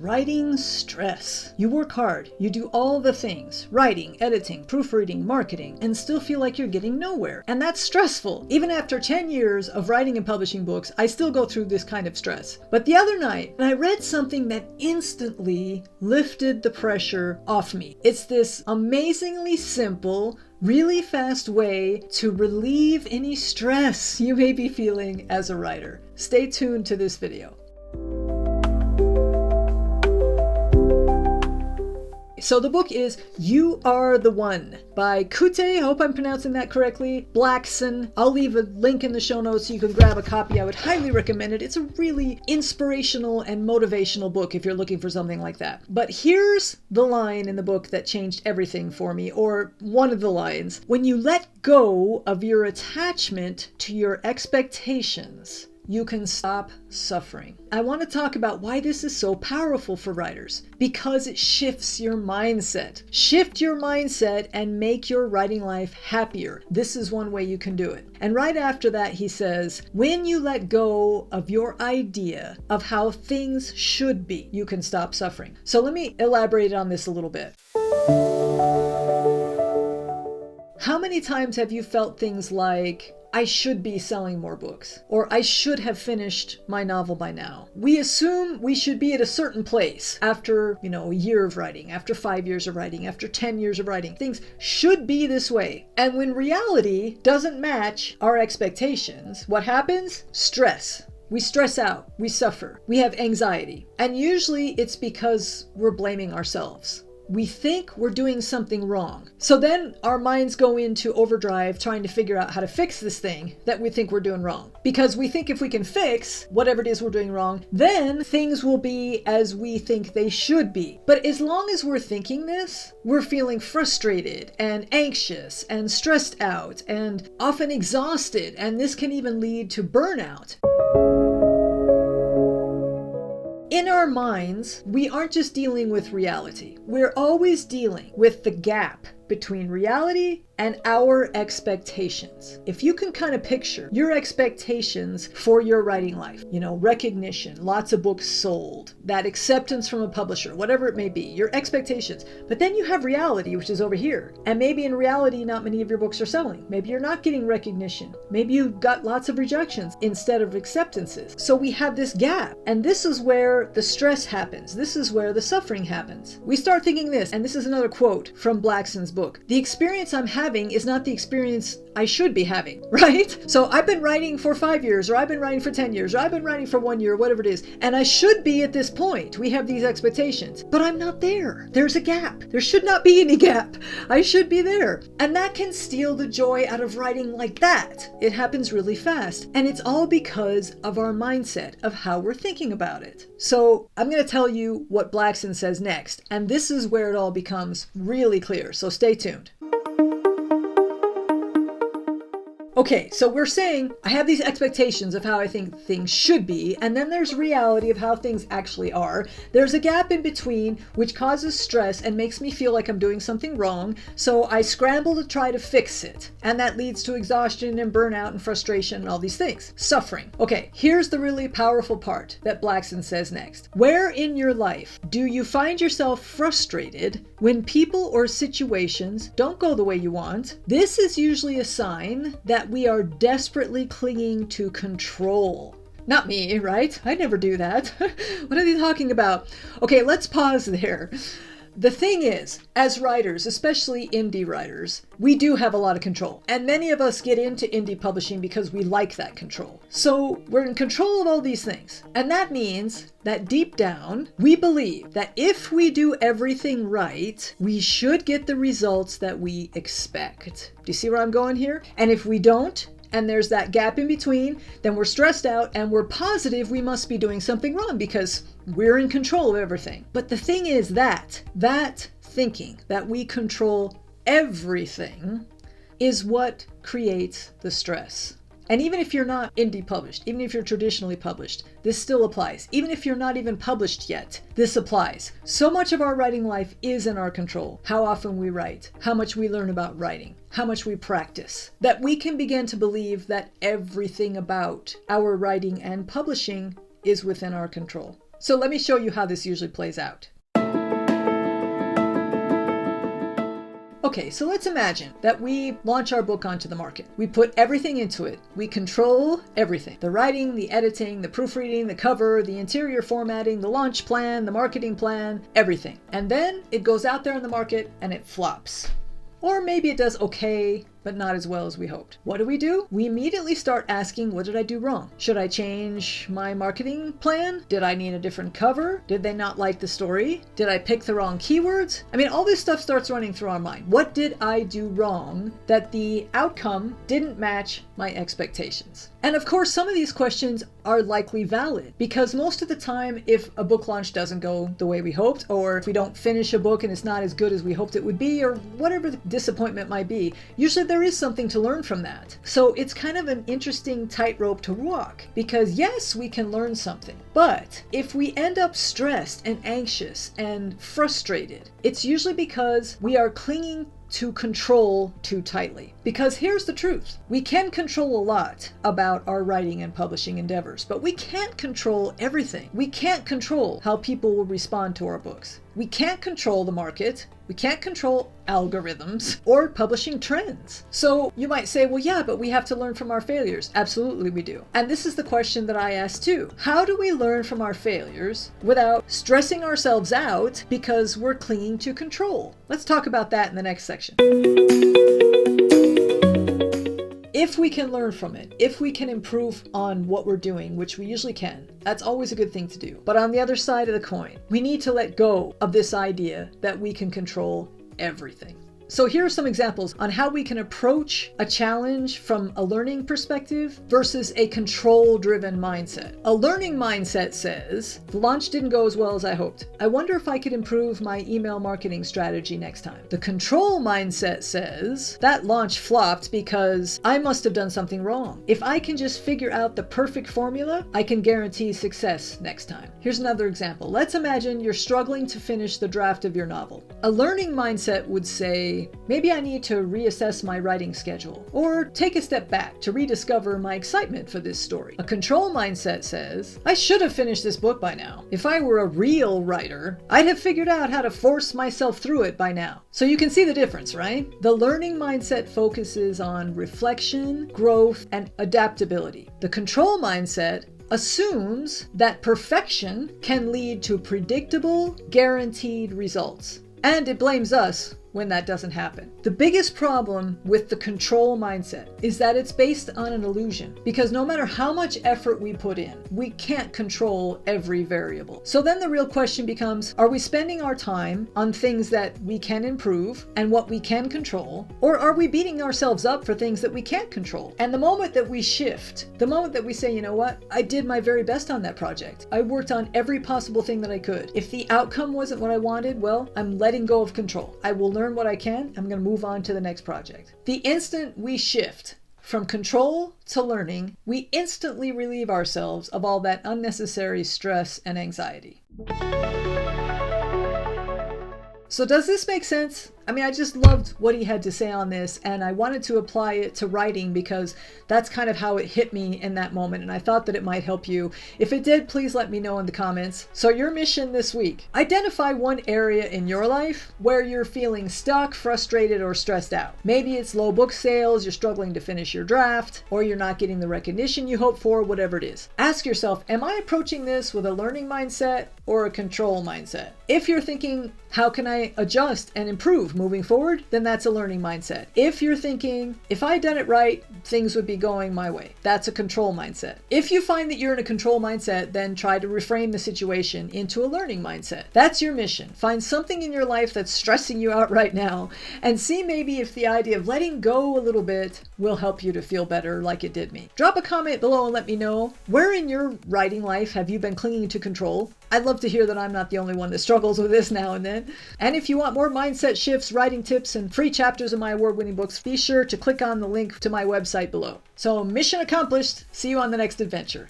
Writing stress. You work hard, you do all the things, writing, editing, proofreading, marketing, and still feel like you're getting nowhere. And that's stressful. Even after 10 years of writing and publishing books, I still go through this kind of stress. But the other night, I read something that instantly lifted the pressure off me. It's this amazingly simple, really fast way to relieve any stress you may be feeling as a writer. Stay tuned to this video. So the book is You Are the One by Kute, I hope I'm pronouncing that correctly, Blackson. I'll leave a link in the show notes so you can grab a copy. I would highly recommend it. It's a really inspirational and motivational book if you're looking for something like that. But here's the line in the book that changed everything for me, or one of the lines. When you let go of your attachment to your expectations, you can stop suffering. I want to talk about why this is so powerful for writers, because it shifts your mindset. Shift your mindset and make your writing life happier. This is one way you can do it. And right after that, he says, when you let go of your idea of how things should be, you can stop suffering. So let me elaborate on this a little bit. How many times have you felt things like, I should be selling more books, or I should have finished my novel by now? We assume we should be at a certain place after, a year of writing, after 5 years of writing, after 10 years of writing. Things should be this way. And when reality doesn't match our expectations, what happens? Stress. We stress out, we suffer, we have anxiety. And usually it's because we're blaming ourselves. We think we're doing something wrong. So then our minds go into overdrive trying to figure out how to fix this thing that we think we're doing wrong. Because we think if we can fix whatever it is we're doing wrong, then things will be as we think they should be. But as long as we're thinking this, we're feeling frustrated and anxious and stressed out and often exhausted, and this can even lead to burnout. In our minds, we aren't just dealing with reality. We're always dealing with the gap between reality and our expectations. If you can kind of picture your expectations for your writing life, recognition, lots of books sold, that acceptance from a publisher, whatever it may be, your expectations. But then you have reality, which is over here. And maybe in reality, not many of your books are selling. Maybe you're not getting recognition. Maybe you've got lots of rejections instead of acceptances. So we have this gap. And this is where the stress happens. This is where the suffering happens. We start thinking this, and this is another quote from Blackson's book. The experience I'm having is not the experience I should be having, right? So I've been writing for 5 years, or I've been writing for 10 years, or I've been writing for 1 year, whatever it is, and I should be at this point. We have these expectations, but I'm not there. There's a gap. There should not be any gap. I should be there. And that can steal the joy out of writing like that. It happens really fast. And it's all because of our mindset, of how we're thinking about it. So I'm going to tell you what Blackson says next, and this is where it all becomes really clear. So stay tuned. Okay, so we're saying I have these expectations of how I think things should be, and then there's reality of how things actually are. There's a gap in between which causes stress and makes me feel like I'm doing something wrong, so I scramble to try to fix it. And that leads to exhaustion and burnout and frustration and all these things. Suffering. Okay, here's the really powerful part that Blackson says next. Where in your life do you find yourself frustrated when people or situations don't go the way you want? This is usually a sign that we are desperately clinging to control. Not me, right? I never do that. What are they talking about? Okay, let's pause there. The thing is, as writers, especially indie writers, we do have a lot of control. And many of us get into indie publishing because we like that control. So we're in control of all these things. And that means that deep down, we believe that if we do everything right, we should get the results that we expect. Do you see where I'm going here? And if we don't, and there's that gap in between, then we're stressed out and we're positive we must be doing something wrong because we're in control of everything. But the thing is that thinking that we control everything is what creates the stress. And even if you're not indie published, even if you're traditionally published, this still applies. Even if you're not even published yet, this applies. So much of our writing life is in our control. How often we write, how much we learn about writing, how much we practice, that we can begin to believe that everything about our writing and publishing is within our control. So let me show you how this usually plays out. Okay, so let's imagine that we launch our book onto the market. We put everything into it. We control everything. The writing, the editing, the proofreading, the cover, the interior formatting, the launch plan, the marketing plan, everything. And then it goes out there in the market and it flops. Or maybe it does okay, but not as well as we hoped. What do? We immediately start asking, what did I do wrong? Should I change my marketing plan? Did I need a different cover? Did they not like the story? Did I pick the wrong keywords? I mean, all this stuff starts running through our mind. What did I do wrong that the outcome didn't match my expectations? And of course, some of these questions are likely valid because most of the time, if a book launch doesn't go the way we hoped, or if we don't finish a book and it's not as good as we hoped it would be, or whatever the disappointment might be, usually there is something to learn from that. So it's kind of an interesting tightrope to walk because yes, we can learn something, but if we end up stressed and anxious and frustrated, it's usually because we are clinging to control too tightly. Because here's the truth. We can control a lot about our writing and publishing endeavors, but we can't control everything. We can't control how people will respond to our books. We can't control the market. We can't control algorithms or publishing trends. So you might say, well, yeah, but we have to learn from our failures. Absolutely we do. And this is the question that I ask too. How do we learn from our failures without stressing ourselves out because we're clinging to control? Let's talk about that in the next section. If we can learn from it, if we can improve on what we're doing, which we usually can, that's always a good thing to do. But on the other side of the coin, we need to let go of this idea that we can control everything. So here are some examples on how we can approach a challenge from a learning perspective versus a control-driven mindset. A learning mindset says, the launch didn't go as well as I hoped. I wonder if I could improve my email marketing strategy next time. The control mindset says, that launch flopped because I must have done something wrong. If I can just figure out the perfect formula, I can guarantee success next time. Here's another example. Let's imagine you're struggling to finish the draft of your novel. A learning mindset would say, maybe I need to reassess my writing schedule or take a step back to rediscover my excitement for this story. A control mindset says, I should have finished this book by now. If I were a real writer, I'd have figured out how to force myself through it by now. So you can see the difference, right? The learning mindset focuses on reflection, growth, and adaptability. The control mindset assumes that perfection can lead to predictable, guaranteed results. And it blames us when that doesn't happen. The biggest problem with the control mindset is that it's based on an illusion, because no matter how much effort we put in, we can't control every variable. So then the real question becomes, are we spending our time on things that we can improve and what we can control, or are we beating ourselves up for things that we can't control? And the moment that we shift, the moment that we say, you know what, I did my very best on that project. I worked on every possible thing that I could. If the outcome wasn't what I wanted, well, I'm letting go of control. I will learn what I can. I'm going to move on to the next project. The instant we shift from control to learning, we instantly relieve ourselves of all that unnecessary stress and anxiety. So does this make sense? I mean, I just loved what he had to say on this, and I wanted to apply it to writing because that's kind of how it hit me in that moment, and I thought that it might help you. If it did, please let me know in the comments. So your mission this week: identify one area in your life where you're feeling stuck, frustrated, or stressed out. Maybe it's low book sales, you're struggling to finish your draft, or you're not getting the recognition you hope for, whatever it is. Ask yourself, am I approaching this with a learning mindset or a control mindset? If you're thinking, how can I adjust and improve moving forward, then that's a learning mindset. If you're thinking, if I had done it right, things would be going my way, that's a control mindset. If you find that you're in a control mindset, then try to reframe the situation into a learning mindset. That's your mission. Find something in your life that's stressing you out right now and see maybe if the idea of letting go a little bit will help you to feel better like it did me. Drop a comment below and let me know, where in your writing life have you been clinging to control? I'd love to hear that I'm not the only one that struggles with this now and then. And if you want more mindset shifts, writing tips, and free chapters of my award-winning books, be sure to click on the link to my website below. So mission accomplished. See you on the next adventure.